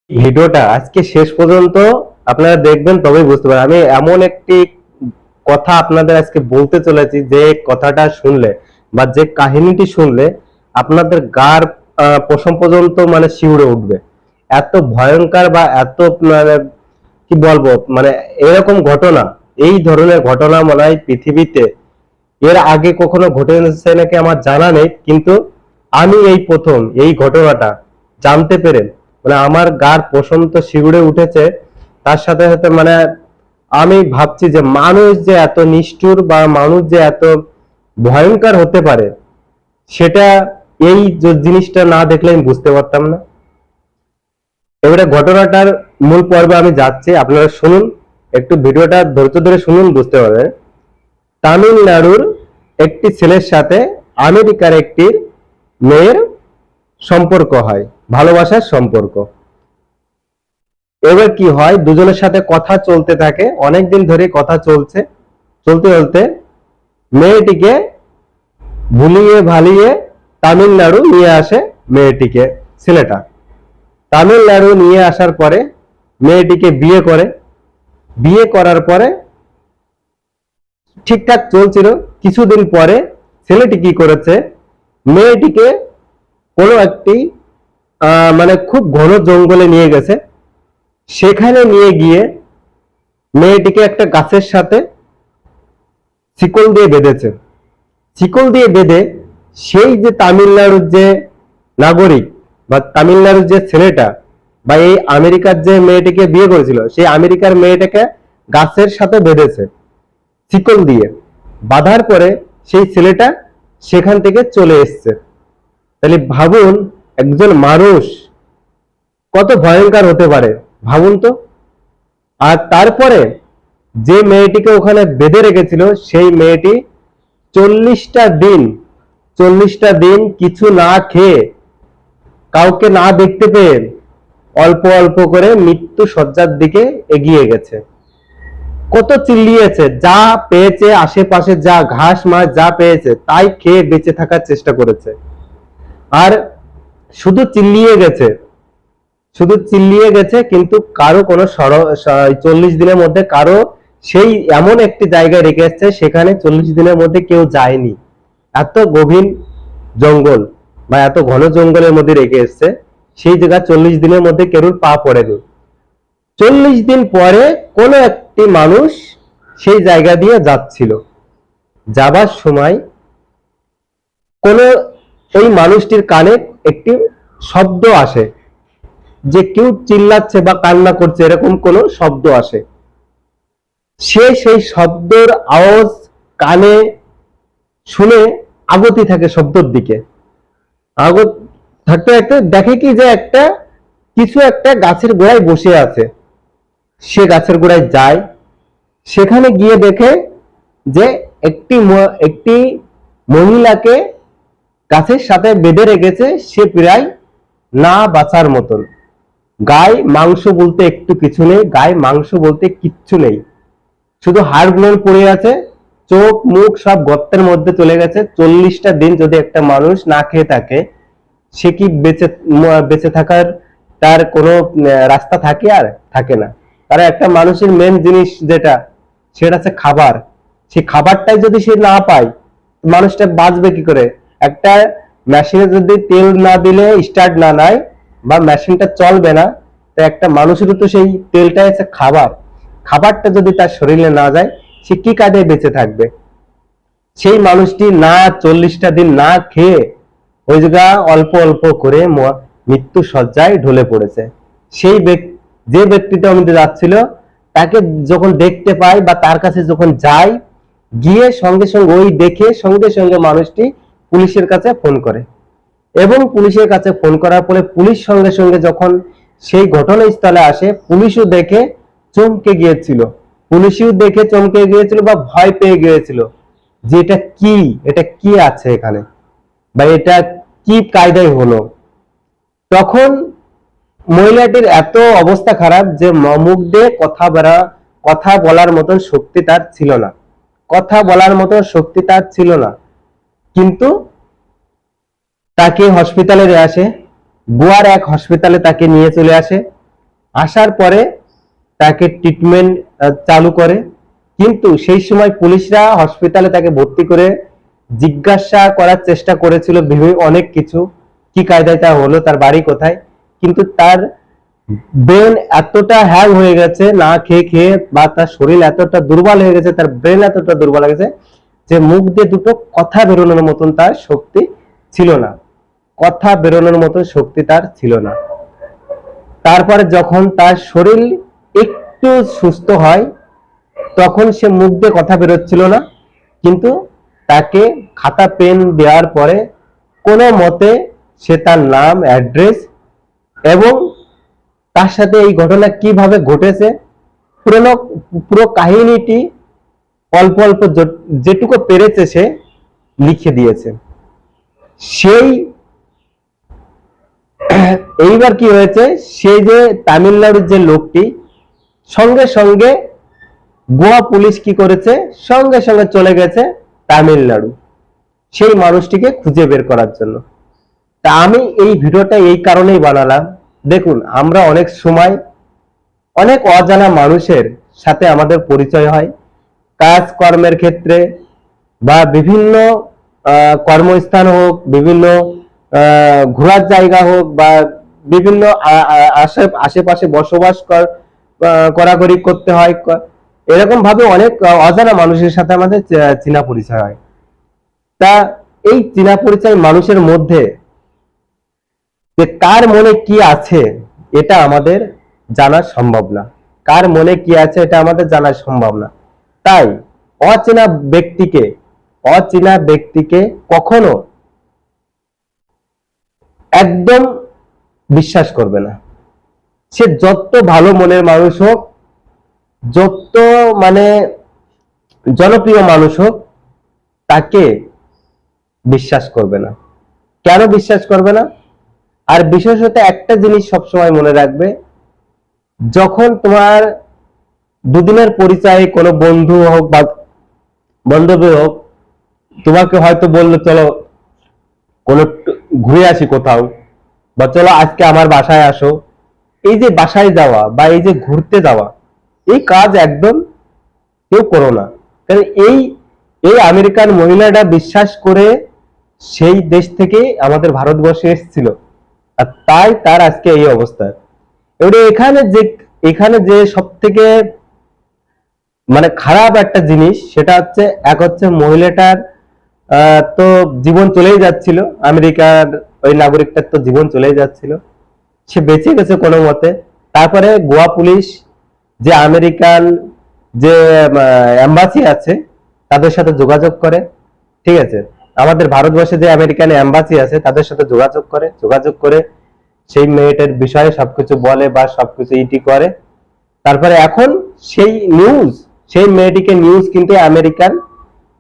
ভিডিওটা আজকে শেষ পর্যন্ত আপনারা দেখবেন, তবেই বুঝতে পারবেন। আমি এমন একটি কথা আপনাদের আজকে বলতে চলেছি, যে কথাটা শুনলে বা যে কাহিনীটি শুনলে আপনাদের গার পশম পর্যন্ত মানে শিউরে উঠবে। এত ভয়ঙ্কর বা এত মানে কি বলবো, মানে এরকম ঘটনা, এই ধরনের ঘটনা মনে হয় পৃথিবীতে এর আগে কখনো ঘটেছে নাকি আমার জানা নেই, কিন্তু আমি এই প্রথম এই ঘটনাটা জানতে পেরে মানে আমার গার পশম তো শিউরে উঠেছে। তার সাথে সাথে মানে আমি ভাবছি যে মানুষ যে এত নিষ্ঠুর বা মানুষ যে এত ভয়ঙ্কর হতে পারে, সেটা এই জিনিসটা না দেখলে আমি বুঝতে পারতাম না। এবারে ঘটনাটার মূল পর্বে আমি যাচ্ছি, আপনারা শুনুন, একটু ভিডিওটা ধৈর্য ধরে শুনুন, বুঝতে পারবেন। তামিলনাড়ুর একটি ছেলের সাথে আমেরিকার একটি মেয়ের সম্পর্ক হয়, ভালোবাসার সম্পর্ক। এবার কি হয়, দুজনের সাথে কথা চলতে থাকে, অনেকদিন ধরে কথা চলছে। চলতে চলতে মেয়েটিকে ভুলিয়ে ভালিয়ে তামিলনাড়ু নিয়ে আসে মেয়েটিকে, ছেলেটা তামিলনাড়ু নিয়ে আসার পরে মেয়েটিকে বিয়ে করে। বিয়ে করার পরে ঠিকঠাক চলছিল। কিছুদিন পরে ছেলেটি কি করেছে, মেয়েটিকে কোনো একটি মানে খুব ঘন জঙ্গলে নিয়ে গেছে। সেখানে নিয়ে গিয়ে মেয়েটিকে একটা গাছের সাথে শিকল দিয়ে বেঁধেছে। শিকল দিয়ে বেঁধে সেই যে তামিলনাড়ুর যে নাগরিক বা তামিলনাড়ুর যে ছেলেটা বা এই আমেরিকার যে মেয়েটিকে বিয়ে করেছিল, সেই আমেরিকার মেয়েটাকে গাছের সাথে বেঁধেছে শিকল দিয়ে। বাঁধার পরে সেই ছেলেটা সেখান থেকে চলে এসছে। তাহলে ভাবুন, একজন মানুষ কত ভয়ঙ্কর হতে পারে, ভাবুন তো। আর তারপরে যে মেয়েটিকে ওখানে বেঁধে রেখেছিল, সেই মেয়েটি 40টা দিন 40টা দিন কিছু না খেয়ে, কাউকে না দেখতে পেয়ে অল্প অল্প করে মৃত্যু শয্যার দিকে এগিয়ে গেছে। কত চিল্লিয়েছে, যা পেয়েছে আশেপাশে, যা ঘাস মাছ যা পেয়েছে তাই খেয়ে বেঁচে থাকার চেষ্টা করেছে। আর শুধু চিল্লিয়ে গেছে, শুধু চিল্লিয়ে গেছে, কিন্তু কারো কোনো 40 দিনের মধ্যে কারো সেই এমন একটি জায়গায় রেখে এসছে, সেখানে 40 দিনের মধ্যে কেউ যায়নি। এত গভীর জঙ্গল বা এত ঘন জঙ্গলের মধ্যে রেখে এসছে, সেই জায়গা 40 দিনের মধ্যে কেউ পা পড়েনি। 40 দিন পরে কোনো একটি মানুষ সেই জায়গা দিয়ে যাচ্ছিল। যাবার সময় কোনো ওই মানুষটির কানে একটি শব্দ আসে, যে কেউ চিল্লাচ্ছে বা কান্না করছে, এরকম কোনো শব্দ আসে। সে সেই শব্দের আওয়াজ কানে শুনে আগতি থাকে শব্দের দিকে। আগত থাকতে থাকতে দেখে কি, যে একটা কিছু একটা গাছের গোড়ায় বসে আছে। সে গাছের গোড়ায় যায়, সেখানে গিয়ে দেখে যে একটি মহিলাকে গাছের সাথে বেঁধে রেখেছে, সে প্রায় না বাঁচার মতন। গায়ে মাংস বলতে একটু কিছু নেই, গায়ে মাংস বলতে কিচ্ছু নেই, শুধু হাড়গুলো পড়ে আছে, চোখ মুখ সব গর্তের মধ্যে চলে গেছে। 40টা দিন যদি একটা মানুষ না খেয়ে থাকে, সে কি বেঁচে থাকার তার কোনো রাস্তা থাকে? আর থাকে না। কারণ একটা মানুষের মেন জিনিস যেটা, সেটা হচ্ছে খাবার। সেই খাবারটাই যদি সে না পায়, মানুষটা বাঁচবে কি করে? একটা মেশিনে যদি তেল না দিলে স্টার্ট না নেয় বা মেশিনটা চলবে না, তো একটা মানুষেরও তো সেই তেলটাই হচ্ছে খাবার। খাবারটা যদি তার শরীরে না যায়, সে কি কাজে বেঁচে থাকবে? সেই মানুষটি না 40টা দিন না খেয়ে ওই জায়গা অল্প অল্প করে মৃত্যু শয্যায় ঢলে পড়েছে। সেই যে ব্যক্তিটা আমাদের যাচ্ছিল, তাকে যখন দেখতে পাই বা তার কাছে যখন যাই, গিয়ে সঙ্গে সঙ্গে ওই দেখে সঙ্গে সঙ্গে মানুষটি পুলিশের কাছে ফোন করে। এবং পুলিশের কাছে ফোন করার পরে পুলিশ সঙ্গে সঙ্গে যখন সেই ঘটনাস্থলে আসে, পুলিশও দেখে চমকে গিয়েছিল। পুলিশও দেখে চমকে গিয়েছিল বা ভয় পেয়ে গিয়েছিল, যে এটা কি আছে এখানে, বা এটা কি কায়দায় হলো। তখন মহিলাটির এত অবস্থা খারাপ যে মুখ দিয়ে কথা বলার মতন শক্তি তার ছিল না। কথা বলার মতন শক্তি তার ছিল না। কিন্তু তাকে হসপিটালে নিয়ে আসে, গোয়ার এক হসপিটালে তাকে নিয়ে চলে আসে। আসার পরে তাকে ট্রিটমেন্ট চালু করে, কিন্তু সেই সময় পুলিশরা হসপিটালে তাকে ভর্তি করে জিজ্ঞাসা করার চেষ্টা করেছিল অনেক কিছু, কি কায়দায় তা হলো, তার বাড়ি কোথায়, কিন্তু তার ব্রেন এতটা হ্যাং হয়ে গেছে না খেয়ে খেয়ে, বা তার শরীর এতটা দুর্বল হয়ে গেছে, তার ব্রেন এতটা দুর্বল হয়ে গেছে যে মুখ দিয়ে দুটো কথা বেরোনোর মতন তার শক্তি ছিল না, কথা বেরোনোর মতন শক্তি তার ছিল না। তারপরে যখন তার শরীর একটু সুস্থ হয় তখন সে মুখ দিয়ে কথা বেরোচ্ছিল না, কিন্তু তাকে খাতা পেন দেওয়ার পরে কোনো মতে সে তার নাম, অ্যাড্রেস এবং তার সাথে এই ঘটনা কিভাবে ঘটেছে পুরো পুরো কাহিনীটি অল্প অল্প যেটুকু পেরেছে সে লিখে দিয়েছে। সেই এইবার কি হয়েছে, সেই যে তামিলনাড়ুর যে লোকটি, সঙ্গে সঙ্গে গোয়া পুলিশ কি করেছে, সঙ্গে সঙ্গে চলে গেছে তামিলনাড়ু সেই মানুষটিকে খুঁজে বের করার জন্য। তা আমি এই ভিডিওটা এই কারণেই বানালাম, দেখুন আমরা অনেক সময় অনেক অজানা মানুষের সাথে আমাদের পরিচয় হয়, কাজ কর্মের ক্ষেত্রে বা বিভিন্ন কর্মস্থান হোক, বিভিন্ন ঘোরার জায়গা হোক, বা বিভিন্ন আশেপাশে বসবাস করাকরি করতে হয়, এরকম ভাবে অনেক অজানা মানুষের সাথে আমাদের চেনা পরিচয় হয়। তা এই চেনা পরিচয় মানুষের মধ্যে যে কার মনে কি আছে এটা আমাদের জানা সম্ভব না, কার মনে কি আছে এটা আমাদের জানা সম্ভব না। তাই অচেনা ব্যক্তিকে কখনো একদম বিশ্বাস করবে না, সে যত ভালো মনের মানুষ হোক, যত মানে জনপ্রিয় মানুষ হোক, তাকে বিশ্বাস করবে না। কেন বিশ্বাস করবে না? আর বিশেষত একটা জিনিস সবসময় মনে রাখবে, যখন তোমার দুদিনের পরিচয় কোনো বন্ধু হোক বা বান্ধবী হোক তোমাকে হয়তো বললো চলো কোনো ঘুরে আসি কোথাও, বা চলো আজকে আমার বাসায় আসো, এই যে বাসায় যাওয়া বা এই যে ঘুরতে যাওয়া, এই কাজ একদম কেউ করো না। কারণ এই এই আমেরিকান মহিলাটা বিশ্বাস করে সেই দেশ থেকে আমাদের ভারতবর্ষে এসেছিল, আর তাই তার আজকে এই অবস্থা। এবারে এখানে যে সব থেকে মানে খারাপ একটা জিনিস সেটা হচ্ছে, এক হচ্ছে মহিলাটার তো জীবন চলেই যাচ্ছিল, আমেরিকার ওই নাগরিকটার তো জীবন চলেই যাচ্ছিল, সে বেঁচে গেছে কোনো মতে। তারপরে গোয়া পুলিশ যে আমেরিকান যে এম্বাসি আছে তাদের সাথে যোগাযোগ করে, ঠিক আছে, আমাদের ভারতবর্ষে যে আমেরিকান এম্বাসি আছে তাদের সাথে যোগাযোগ করে সেই মেয়েটার বিষয়ে সবকিছু বলে বা সবকিছু ইটি করে। তারপরে এখন সেই মেয়েটিকে নিউজ কিন্তু আমেরিকান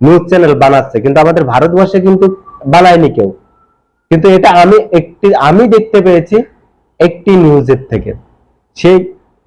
নিউজ চ্যানেল বানাচ্ছে, কিন্তু আমাদের ভারতবর্ষে কিন্তু বানায়নি কেউ। কিন্তু এটা আমি দেখতে পেয়েছি একটি নিউজের থেকে, সেই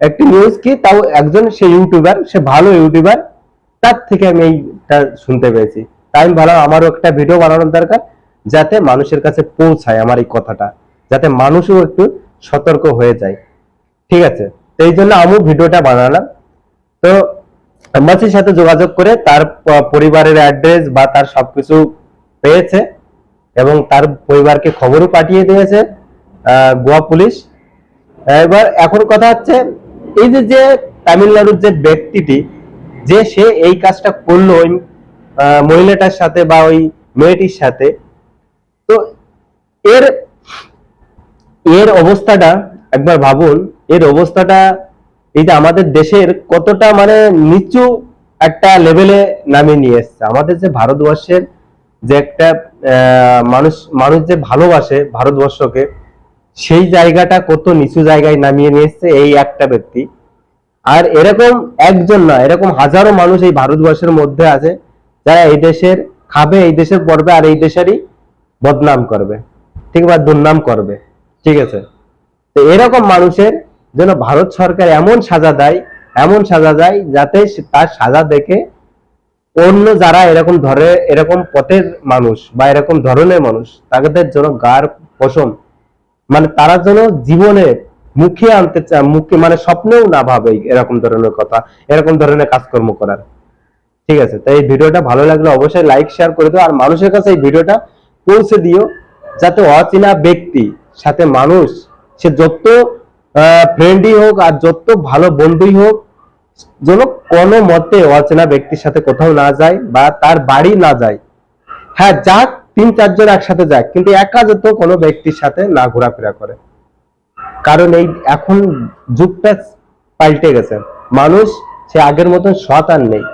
একটি নিউজ কি, তাও একজন সে ইউটিউবার, সে ভালো ইউটিউবার, তার থেকে আমি এইটা শুনতে পেয়েছি। তাই আমি ভাবলাম আমারও একটা ভিডিও বানানোর দরকার, যাতে মানুষের কাছে পৌঁছায় আমার এই কথাটা, যাতে মানুষও একটু সতর্ক হয়ে যায়, ঠিক আছে। তো এই জন্য আমি ভিডিওটা বানালাম। তো এম্বাসির সাথে যোগাযোগ করে তার পরিবারের অ্যাড্রেস বা তার সবকিছু পেয়েছে এবং তার পরিবারকে খবরও পাঠিয়ে দিয়েছে গোয়া পুলিশ। এবার এখন কথা হচ্ছে, এই যে তামিলনাড়ুর যে ব্যক্তিটি, যে সে এই কাজটা করলো ওই মহিলাটার সাথে বা ওই মেয়েটির সাথে, তো এর এর অবস্থাটা একবার ভাবুন, এর অবস্থাটা এই যে আমাদের দেশের কতটা মানে নিচু একটা লেভেলে নামিয়ে নিয়ে এসছে। আমাদের যে ভারতবর্ষের যে একটা মানুষ যে ভালোবাসে ভারতবর্ষকে, সেই জায়গাটা কত নিচু জায়গায় নামিয়ে নিয়ে এসছে এই একটা ব্যক্তি। আর এরকম একজন না, এরকম হাজারো মানুষ এই ভারতবর্ষের মধ্যে আছে যারা এই দেশের খাবে, এই দেশের পড়বে, আর এই দেশেরই বদনাম করবে, ঠিক, বা দুর্নাম করবে, ঠিক আছে। তো এরকম মানুষের জন্য ভারত সরকার এমন সাজা দেয় যাতে তার সাজা দেখে অন্য যারা এরকম পথের মানুষ বা এরকম ধরনের মানুষ, তাদের জন্য গার পশম, মানে তারা যেন জীবনে মুখে আনতে চায়, মুখে মানে স্বপ্নেও না ভাবে এরকম ধরনের কথা, এরকম ধরনের কাজকর্ম করার। ঠিক আছে, তাই এই ভিডিওটা ভালো লাগলে অবশ্যই লাইক শেয়ার করে দিও, আর মানুষের কাছে এই ভিডিওটা পৌঁছে দিও, যাতে অচেনা ব্যক্তি সাথে মানুষ, সে যত ফ্রেন্ডই হোক আর যত ভালো বন্ধুই হোক, যেন কোনো মতে অচেনা ব্যক্তির সাথে কোথাও না যায় বা তার বাড়ি না যায়। হ্যাঁ, যাক 3-4 জন একসাথে যাক, কিন্তু একা যত কোনো ব্যক্তির সাথে না ঘোরাফেরা করে। কারণ এই এখন যুগটা পাল্টে গেছে, মানুষ সে আগের মতন সৎ আর নেই।